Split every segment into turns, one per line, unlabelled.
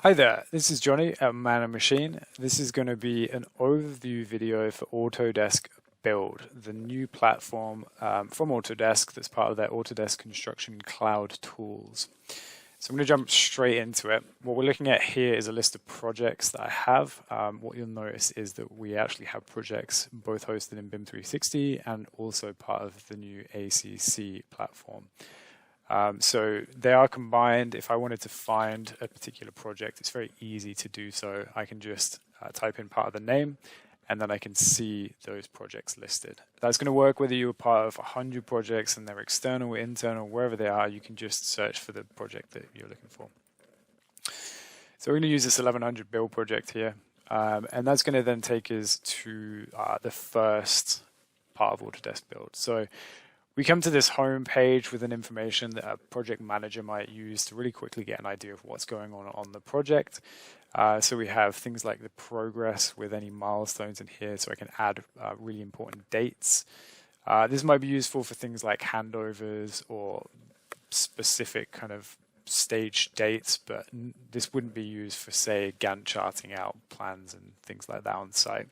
Hi there, this is Johnny at Man and Machine. This is going to be an overview video for Autodesk Build, the new platform from Autodesk that's part of their Autodesk Construction Cloud tools. So I'm going to jump straight into it. What we're looking at here is a list of projects that I have. What you'll notice is that we actually have projects both hosted in BIM 360 and also part of the new ACC platform. So they are combined. If I wanted to find a particular project, it's very easy to do so. I can just type in part of the name, and then I can see those projects listed. That's going to work whether you're part of 100 projects and they're external or internal, wherever they are, you can just search for the project that you're looking for. So we're going to use this 1100 build project here, and that's going to then take us to the first part of Autodesk Build. So we come to this home page with an information that a project manager might use to really quickly get an idea of what's going on the project. So we have things like the progress with any milestones in here, so I can add really important dates. This might be useful for things like handovers or specific kind of stage dates, but this wouldn't be used for, say, Gantt charting out plans and things like that on site.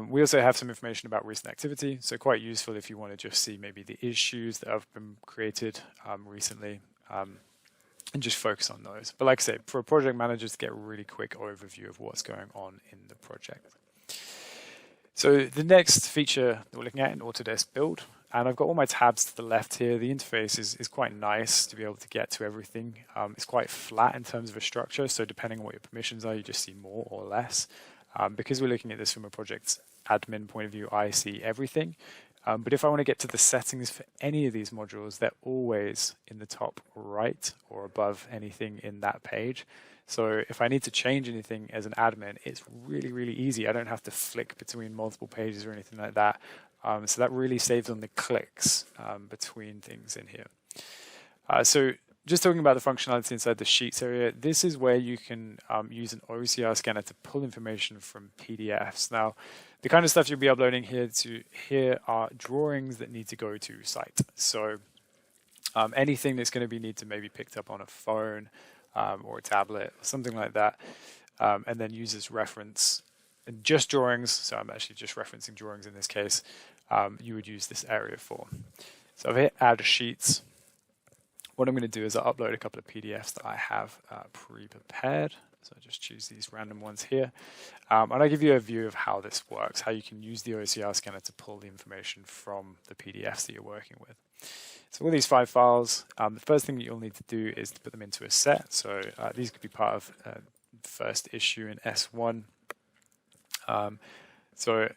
We also have some information about recent activity, so quite useful if you want to just see maybe the issues that have been created recently and just focus on those. But like I say, for a project manager to get a really quick overview of what's going on in the project. So the next feature that we're looking at in Autodesk Build, and I've got all my tabs to the left here. The interface is quite nice to be able to get to everything. It's quite flat in terms of a structure, so depending on what your permissions are, you just see more or less. Because we're looking at this from a project admin point of view, I see everything. But if I want to get to the settings for any of these modules, they're always in the top right or above anything in that page. So if I need to change anything as an admin, it's really, really easy. I don't have to flick between multiple pages or anything like that. So that really saves on the clicks between things in here. So just talking about the functionality inside the Sheets area, this is where you can use an OCR scanner to pull information from PDFs. Now, the kind of stuff you'll be uploading here are drawings that need to go to site. So anything that's going to need to maybe picked up on a phone or a tablet or something like that, and then use as reference. And just drawings, so I'm actually just referencing drawings in this case, you would use this area for. So I've hit Add Sheets. What I'm going to do is I'll upload a couple of PDFs that I have pre-prepared. So I just choose these random ones here. And I'll give you a view of how this works, how you can use the OCR scanner to pull the information from the PDFs that you're working with. So all these 5 files, the first thing that you'll need to do is to put them into a set. So these could be part of first issue in S1. So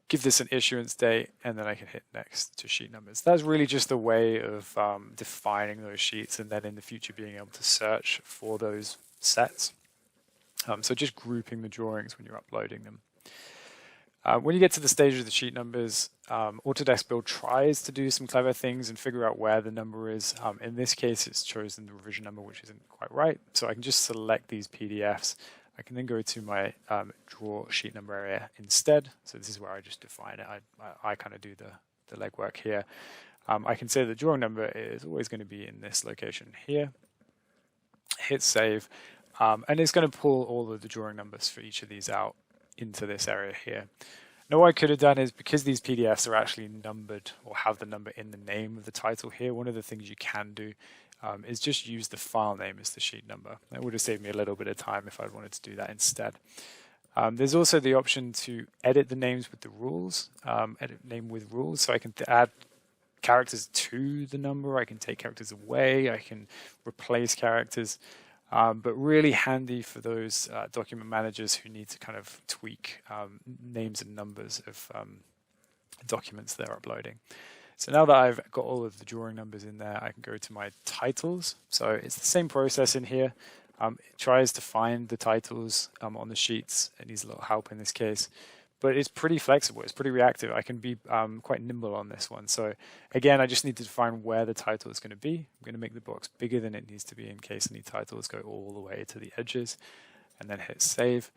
give this an issuance date, and then I can hit next to sheet numbers. That's really just a way of defining those sheets and then in the future being able to search for those sets. So just grouping the drawings when you're uploading them. When you get to the stage of the sheet numbers, Autodesk Build tries to do some clever things and figure out where the number is. In this case, it's chosen the revision number, which isn't quite right. So I can just select these PDFs. I can then go to my draw sheet number area instead. So this is where I just define it. I kind of do the legwork here. I can say the drawing number is always going to be in this location here. Hit save. And it's going to pull all of the drawing numbers for each of these out into this area here. Now what I could have done is, because these PDFs are actually numbered or have the number in the name of the title here, one of the things you can do is just use the file name as the sheet number. That would have saved me a little bit of time if I wanted to do that instead. There's also the option to edit the names with the rules, edit name with rules, so I can add characters to the number, I can take characters away, I can replace characters, but really handy for those document managers who need to kind of tweak names and numbers of documents they're uploading. So now that I've got all of the drawing numbers in there, I can go to my titles. So it's the same process in here. It tries to find the titles on the sheets. It needs a little help in this case, but it's pretty flexible. It's pretty reactive. I can be quite nimble on this one. So again, I just need to define where the title is going to be. I'm going to make the box bigger than it needs to be in case any titles go all the way to the edges, and then hit save.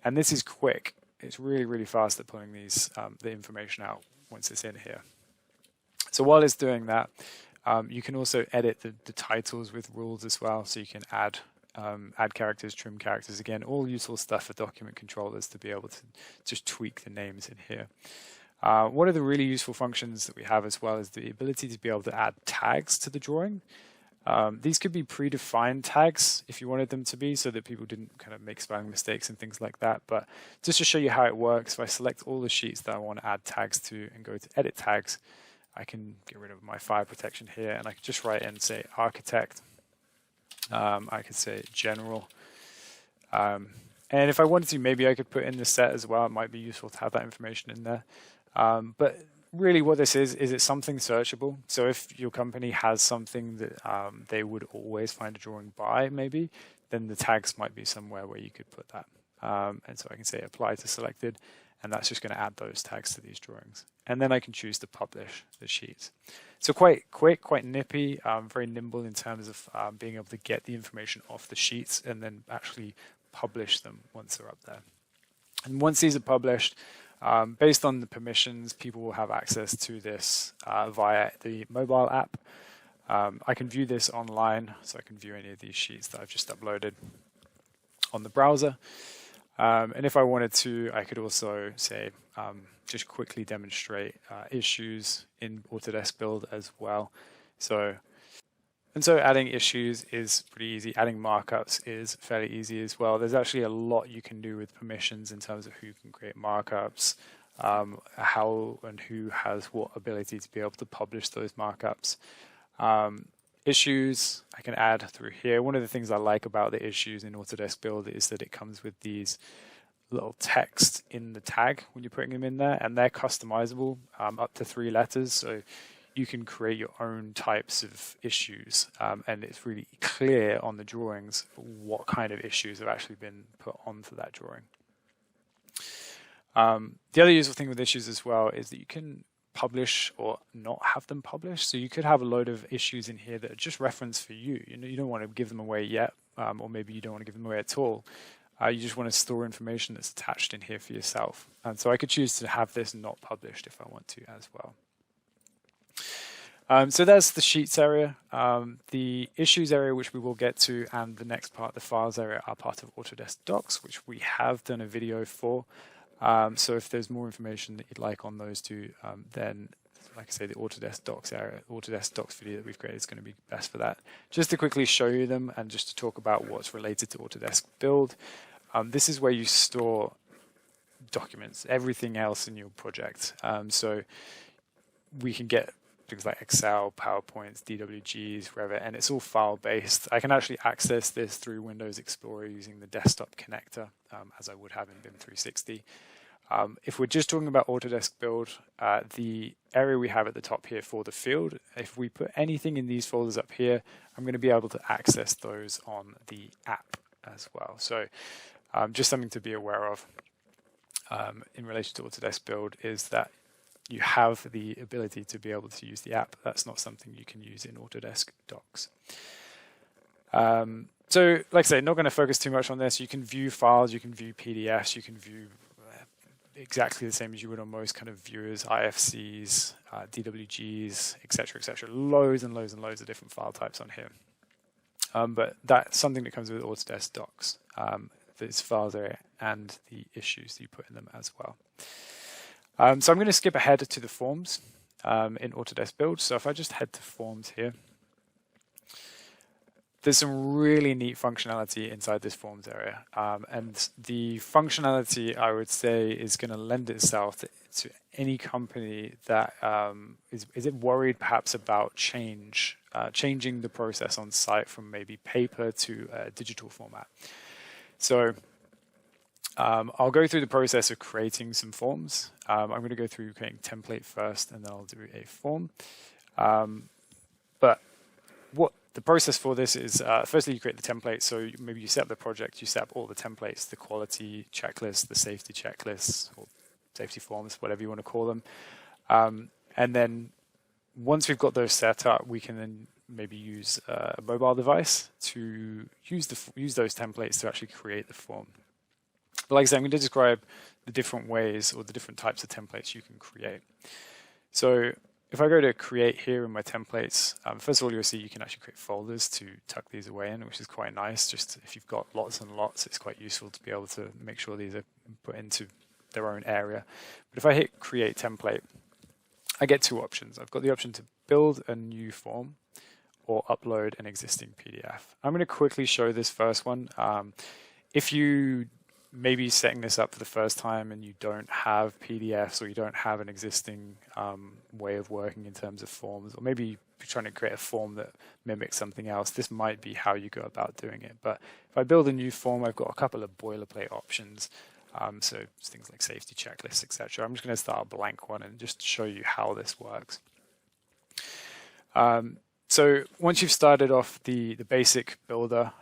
And this is quick. It's really, really fast at pulling these the information out once it's in here. So while it's doing that, you can also edit the titles with rules as well. So you can add add characters, trim characters, again, all useful stuff for document controllers to be able to just tweak the names in here. One of the really useful functions that we have as well is the ability to be able to add tags to the drawing. These could be predefined tags if you wanted them to be, so that people didn't kind of make spelling mistakes and things like that. But just to show you how it works, if I select all the sheets that I want to add tags to and go to edit tags, I can get rid of my fire protection here, and I could just write in, say, architect. I could say general. And if I wanted to, maybe I could put in the set as well. It might be useful to have that information in there. But really what this is it's something searchable. So if your company has something that they would always find a drawing by, maybe, then the tags might be somewhere where you could put that. And so I can say apply to selected, and that's just going to add those tags to these drawings. And then I can choose to publish the sheets. So quite quick, quite nippy, very nimble in terms of being able to get the information off the sheets and then actually publish them once they're up there. And once these are published, based on the permissions, people will have access to this via the mobile app. I can view this online, so I can view any of these sheets that I've just uploaded on the browser. And if I wanted to, I could also say, just quickly demonstrate issues in Autodesk Build as well. So adding issues is pretty easy. Adding markups is fairly easy as well. There's actually a lot you can do with permissions in terms of who can create markups, how and who has what ability to be able to publish those markups. Issues I can add through here. One of the things I like about the issues in Autodesk Build is that it comes with these little text in the tag when you're putting them in there, and they're customizable up to 3 letters. So you can create your own types of issues, and it's really clear on the drawings what kind of issues have actually been put onto that drawing. The other useful thing with issues as well is that you can publish or not have them published. So you could have a load of issues in here that are just referenced for you. You don't want to give them away yet, or maybe you don't want to give them away at all. You just want to store information that's attached in here for yourself. And so I could choose to have this not published if I want to as well. So that's the sheets area. The issues area, which we will get to, and the next part, the files area, are part of Autodesk Docs, which we have done a video for. So if there's more information that you'd like on those two, then, like I say, the Autodesk Docs area, Autodesk Docs video that we've created is going to be best for that. Just to quickly show you them and just to talk about what's related to Autodesk Build. This is where you store documents, everything else in your project. So we can get things like Excel, PowerPoints, DWGs, Revit, and it's all file-based. I can actually access this through Windows Explorer using the desktop connector, as I would have in BIM 360. If we're just talking about Autodesk Build, the area we have at the top here for the field, if we put anything in these folders up here, I'm going to be able to access those on the app as well. So just something to be aware of in relation to Autodesk Build is that you have the ability to be able to use the app. That's not something you can use in Autodesk Docs. So like I say, not going to focus too much on this. You can view files, you can view PDFs, you can view exactly the same as you would on most kind of viewers, IFCs, DWGs, etc., loads and loads and loads of different file types on here. But that's something that comes with Autodesk Docs, these files area and the issues that you put in them as well. So I'm going to skip ahead to the forms in Autodesk Build. So if I just head to forms here, there's some really neat functionality inside this forms area. And the functionality, I would say, is going to lend itself to any company that is worried perhaps about changing the process on site from maybe paper to a digital format. So I'll go through the process of creating some forms. I'm going to go through creating template first, and then I'll do a form. But what the process for this is, firstly, you create the template. So maybe you set up the project, you set up all the templates, the quality checklist, the safety checklists, or safety forms, whatever you want to call them. And then once we've got those set up, we can then maybe use a mobile device to use those templates to actually create the form. But like I said, I'm going to describe the different ways or the different types of templates you can create. So if I go to create here in my templates, first of all, you'll see you can actually create folders to tuck these away in, which is quite nice. Just if you've got lots and lots, it's quite useful to be able to make sure these are put into their own area. But if I hit create template, I get two options. I've got the option to build a new form or upload an existing PDF. I'm going to quickly show this first one. If you maybe setting this up for the first time and you don't have PDFs or you don't have an existing way of working in terms of forms, or maybe you're trying to create a form that mimics something else, this might be how you go about doing it. But if I build a new form, I've got a couple of boilerplate options. So things like safety checklists, etc. I'm just going to start a blank one and just show you how this works. So once you've started off the basic builder,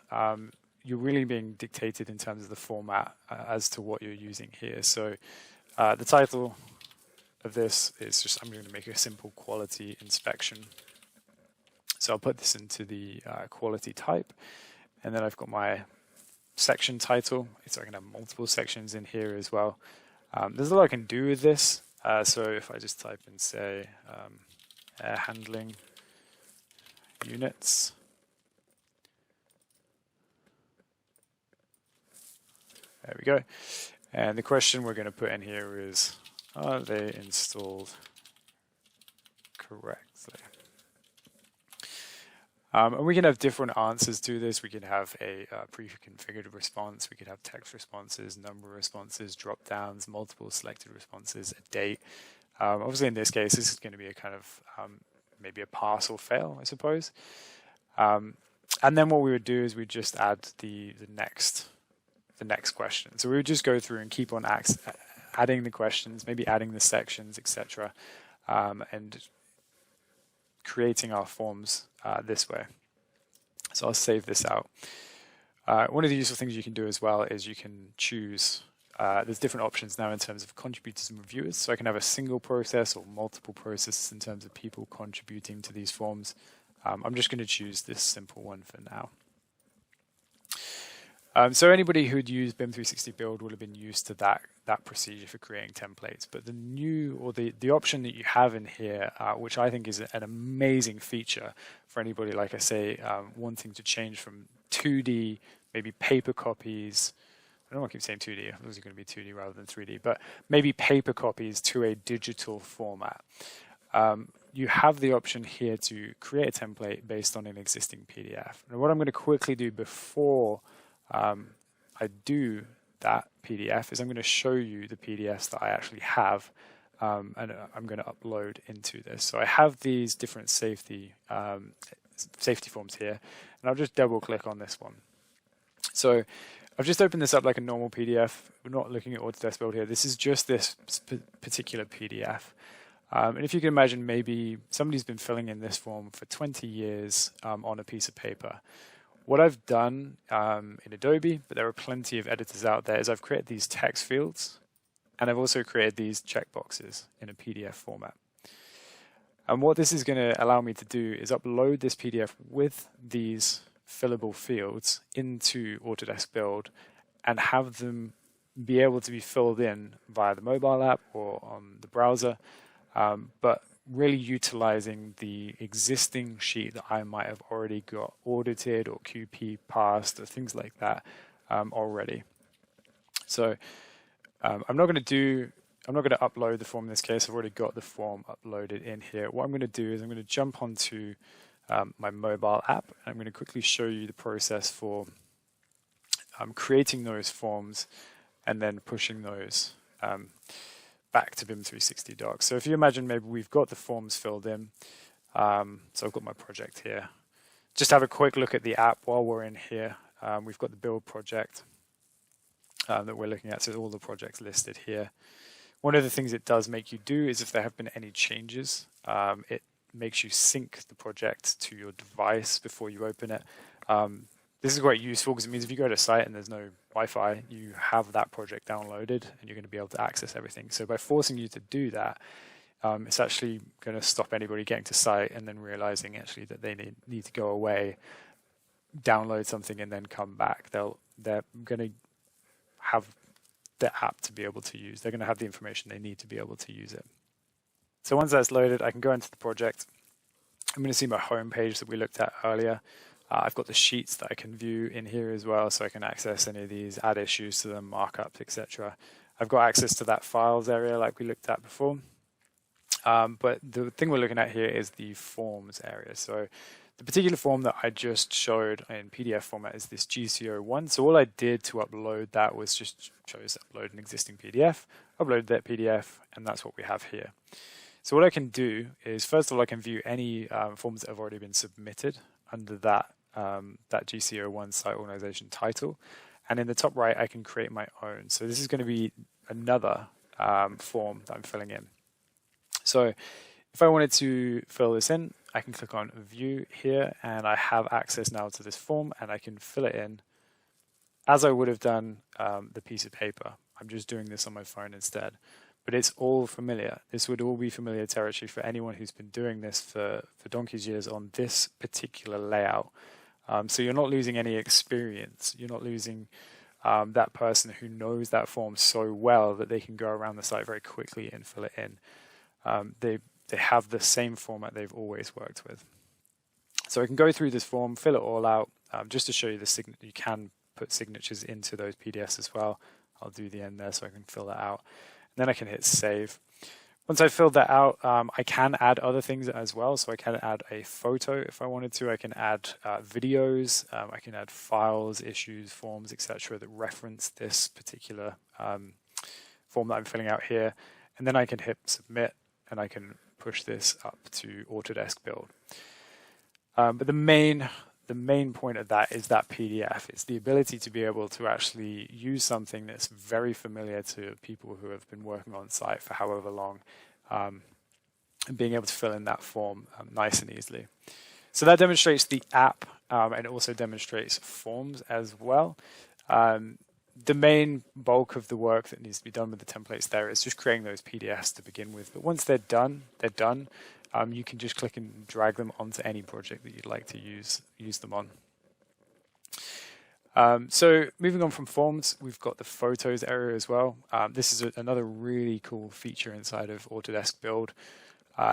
you're really being dictated in terms of the format as to what you're using here. So the title of this is just, I'm going to make a simple quality inspection. So I'll put this into the quality type, and then I've got my section title. So I can have multiple sections in here as well. There's a lot I can do with this. So if I just type in, say, air handling units, there we go. And the question we're going to put in here is, are they installed correctly? And we can have different answers to this. We can have a pre-configured response. We could have text responses, number responses, drop downs, multiple selected responses, a date. Obviously, in this case, this is going to be a kind of maybe a pass or fail, I suppose. And then what we would do is we just add the next question. So we would just go through and keep on adding the questions, maybe adding the sections, etc., and creating our forms this way. So I'll save this out. One of the useful things you can do as well is you can choose, there's different options now in terms of contributors and reviewers. So I can have a single process or multiple processes in terms of people contributing to these forms. I'm just going to choose this simple one for now. So anybody who'd used BIM 360 Build would have been used to that procedure for creating templates. But the new, or the option that you have in here, which I think is an amazing feature for anybody, like I say, wanting to change from 2D, maybe paper copies. I don't want to keep saying 2D. It was going to be 2D rather than 3D, but maybe paper copies to a digital format. You have the option here to create a template based on an existing PDF. And what I'm going to quickly do before I do that PDF is I'm going to show you the PDFs that I actually have, and I'm going to upload into this. So I have these different safety forms here, and I'll just double click on this one. So I've just opened this up like a normal PDF. We're not looking at Autodesk Build here. This is just this particular PDF. And if you can imagine, maybe somebody's been filling in this form for 20 years on a piece of paper. What I've done in Adobe, but there are plenty of editors out there, is I've created these text fields, and I've also created these checkboxes in a PDF format. And what this is going to allow me to do is upload this PDF with these fillable fields into Autodesk Build and have them be able to be filled in via the mobile app or on the browser, but really utilizing the existing sheet that I might have already got audited or QP passed or things like that already. So I'm not going to upload the form in this case. I've already got the form uploaded in here. What I'm going to do is I'm going to jump onto my mobile app. I'm going to quickly show you the process for creating those forms and then pushing those back to BIM 360 docs. So if you imagine maybe we've got the forms filled in. So I've got my project here. Just have a quick look at the app while we're in here. We've got the build project that we're looking at. So all the projects listed here. One of the things it does make you do is if there have been any changes, it makes you sync the project to your device before you open it. This is quite useful because it means if you go to a site and there's no Wi-Fi, you have that project downloaded and you're going to be able to access everything. So by forcing you to do that, it's actually going to stop anybody getting to site and then realizing actually that they need to go away, download something and then come back. They're going to have the app to be able to use. They're going to have the information they need to be able to use it. So once that's loaded, I can go into the project. I'm going to see my home page that we looked at earlier. I've got the sheets that I can view in here as well, so I can access any of these, add issues to them, markups, etc. I've got access to that files area like we looked at before. But the thing we're looking at here is the forms area. So the particular form that I just showed in PDF format is this GCO1. So all I did to upload that was just chose upload an existing PDF, upload that PDF, and that's what we have here. So what I can do is, first of all, I can view any forms that have already been submitted under that GCO1 site organization title. And in the top right, I can create my own. So this is going to be another form that I'm filling in. So if I wanted to fill this in, I can click on View here, and I have access now to this form, and I can fill it in as I would have done the piece of paper. I'm just doing this on my phone instead. But it's all familiar. This would all be familiar territory for anyone who's been doing this for donkey's years on this particular layout. So you're not losing any experience. You're not losing that person who knows that form so well that they can go around the site very quickly and fill it in. They have the same format they've always worked with. So I can go through this form, fill it all out, just to show you the signature. You can put signatures into those PDFs as well. I'll do the end there so I can fill that out. And then I can hit save. Once I've filled that out, I can add other things as well. So I can add a photo if I wanted to. I can add videos. I can add files, issues, forms, etc. that reference this particular form that I'm filling out here. And then I can hit submit, and I can push this up to Autodesk Build. But the main point of that is that PDF. It's the ability to be able to actually use something that's very familiar to people who have been working on site for however long, and being able to fill in that form nice and easily. So that demonstrates the app, and it also demonstrates forms as well. The main bulk of the work that needs to be done with the templates there is just creating those PDFs to begin with. But once they're done, they're done. You can just click and drag them onto any project that you'd like to use them on. So moving on from forms, we've got the photos area as well. This is another really cool feature inside of Autodesk Build.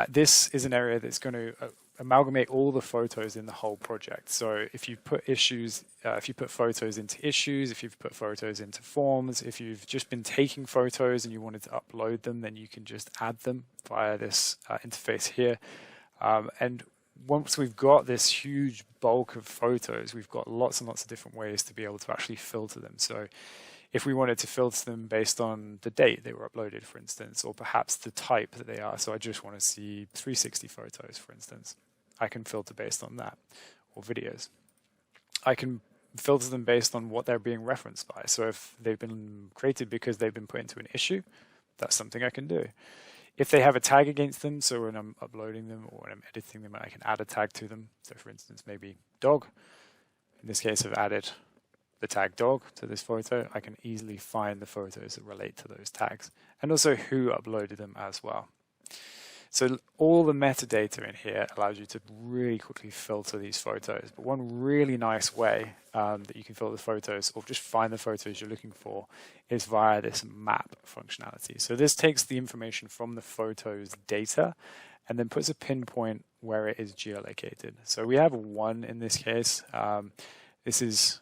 This is an area that's going to amalgamate all the photos in the whole project. So if you put issues, if you put photos into issues, if you've put photos into forms, if you've just been taking photos and you wanted to upload them, then you can just add them via this interface here. And once we've got this huge bulk of photos, we've got lots and lots of different ways to be able to actually filter them. So if we wanted to filter them based on the date they were uploaded, for instance, or perhaps the type that they are. So I just want to see 360 photos, for instance. I can filter based on that, or videos. I can filter them based on what they're being referenced by. So if they've been created because they've been put into an issue, that's something I can do. If they have a tag against them, so when I'm uploading them or when I'm editing them, I can add a tag to them. So for instance, maybe dog. In this case, I've added the tag dog to this photo. I can easily find the photos that relate to those tags, and also who uploaded them as well. So all the metadata in here allows you to really quickly filter these photos. But one really nice way that you can filter the photos, or just find the photos you're looking for, is via this map functionality. So this takes the information from the photos data and then puts a pinpoint where it is geolocated. So we have one in this case. This is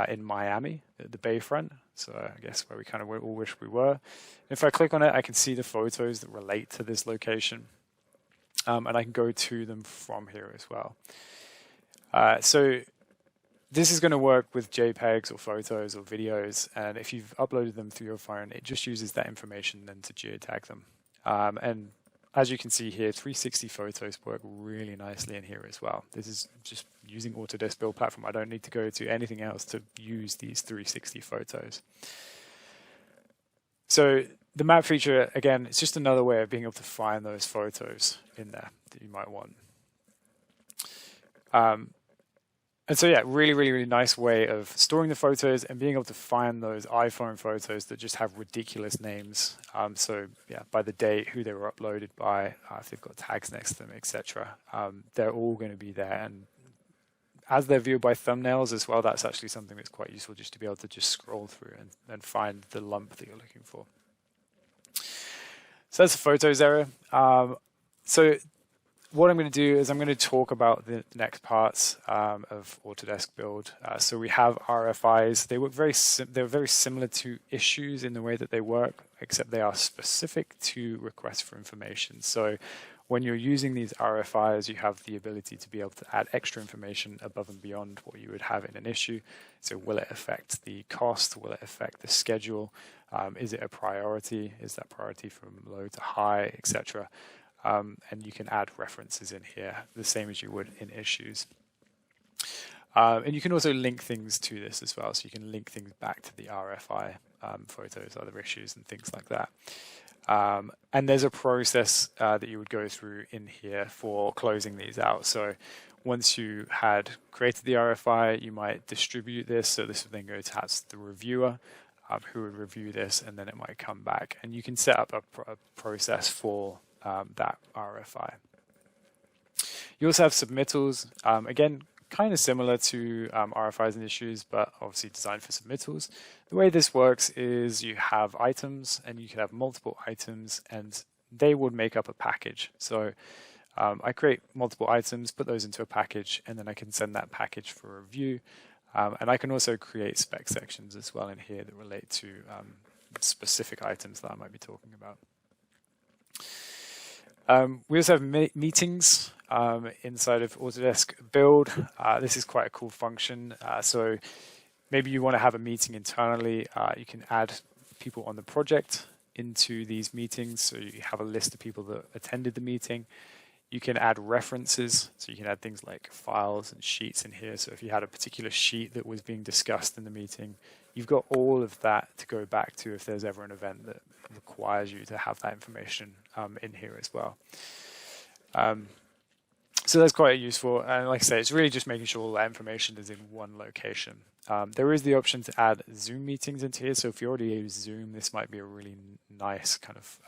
in Miami, at the Bayfront. So I guess where we kind of all wish we were. If I click on it, I can see the photos that relate to this location. And I can go to them from here as well. So this is going to work with JPEGs or photos or videos. And if you've uploaded them through your phone, it just uses that information then to geotag them. And as you can see here, 360 photos work really nicely in here as well. This is just using Autodesk Build platform. I don't need to go to anything else to use these 360 photos. So the map feature, again, it's just another way of being able to find those photos in there that you might want. And so yeah, really nice way of storing the photos and being able to find those iPhone photos that just have ridiculous names. So yeah, by the date, who they were uploaded by, if they've got tags next to them, etc. They're all going to be there. And as they're viewed by thumbnails as well, that's actually something that's quite useful, just to be able to just scroll through and find the lump that you're looking for. So that's the photos area. So what I'm going to do is I'm going to talk about the next parts of Autodesk Build. So we have RFIs. They work they're very similar to issues in the way that they work, except they are specific to requests for information. So when you're using these RFIs, you have the ability to be able to add extra information above and beyond what you would have in an issue. So will it affect the cost? Will it affect the schedule? Is it a priority? Is that priority from low to high, etc.? And you can add references in here, the same as you would in issues. And you can also link things to this as well. So you can link things back to the RFI, photos, other issues, and things like that. And there's a process that you would go through in here for closing these out. So once you had created the RFI, you might distribute this. So this would then go to the reviewer who would review this, and then it might come back. And you can set up a process for that RFI. You also have submittals. Again, kind of similar to RFIs and issues, but obviously designed for submittals. The way this works is you have items, and you can have multiple items, and they would make up a package. So I create multiple items, put those into a package, and then I can send that package for review. And I can also create spec sections as well in here that relate to specific items that I might be talking about. We also have meetings inside of Autodesk Build. This is quite a cool function. So maybe you want to have a meeting internally. You can add people on the project into these meetings. So you have a list of people that attended the meeting. You can add references. So you can add things like files and sheets in here. So if you had a particular sheet that was being discussed in the meeting, you've got all of that to go back to if there's ever an event that requires you to have that information in here as well. So that's quite useful. And like I say, it's really just making sure all that information is in one location. There is the option to add Zoom meetings into here. So if you already use Zoom, this might be a really nice kind of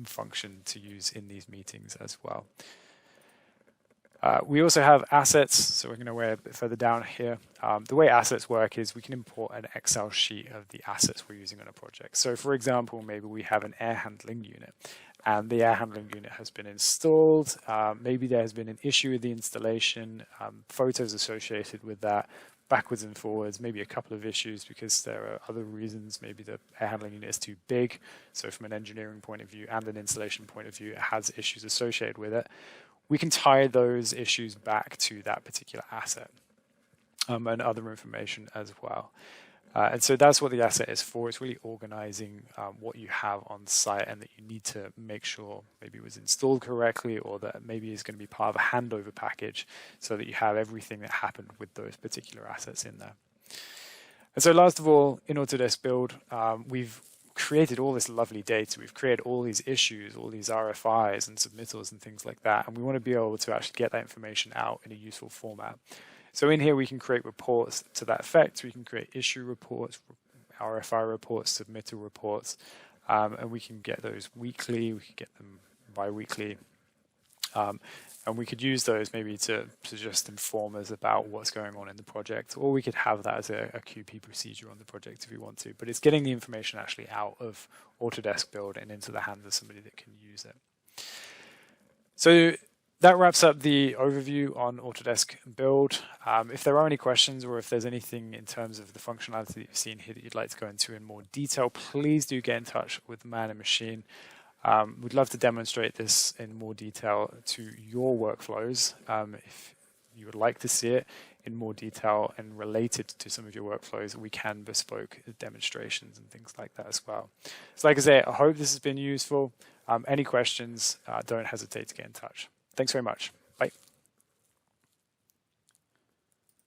function to use in these meetings as well. We also have assets, so we're going to go a bit further down here. The way assets work is we can import an Excel sheet of the assets we're using on a project. So for example, maybe we have an air handling unit, and the air handling unit has been installed. Maybe there has been an issue with the installation, photos associated with that, backwards and forwards, maybe a couple of issues because there are other reasons. Maybe the air handling unit is too big. So from an engineering point of view and an installation point of view, it has issues associated with it. We can tie those issues back to that particular asset and other information as well. And so that's what the asset is for. It's really organizing what you have on site and that you need to make sure maybe it was installed correctly, or that maybe it's going to be part of a handover package so that you have everything that happened with those particular assets in there. And so last of all, in Autodesk Build, we've created all this lovely data. We've created all these issues, all these RFIs and submittals and things like that. And we want to be able to actually get that information out in a useful format. So in here, we can create reports to that effect. We can create issue reports, RFI reports, submittal reports, and we can get those weekly. We can get them bi-weekly. And we could use those maybe to just inform us about what's going on in the project, or we could have that as a QP procedure on the project if we want to. But it's getting the information actually out of Autodesk Build and into the hands of somebody that can use it. So that wraps up the overview on Autodesk Build. If there are any questions, or if there's anything in terms of the functionality that you've seen here that you'd like to go into in more detail, please do get in touch with Man and Machine. We'd love to demonstrate this in more detail to your workflows. If you would like to see it in more detail and related to some of your workflows, we can bespoke demonstrations and things like that as well. So like I say, I hope this has been useful. Any questions, don't hesitate to get in touch. Thanks very much. Bye.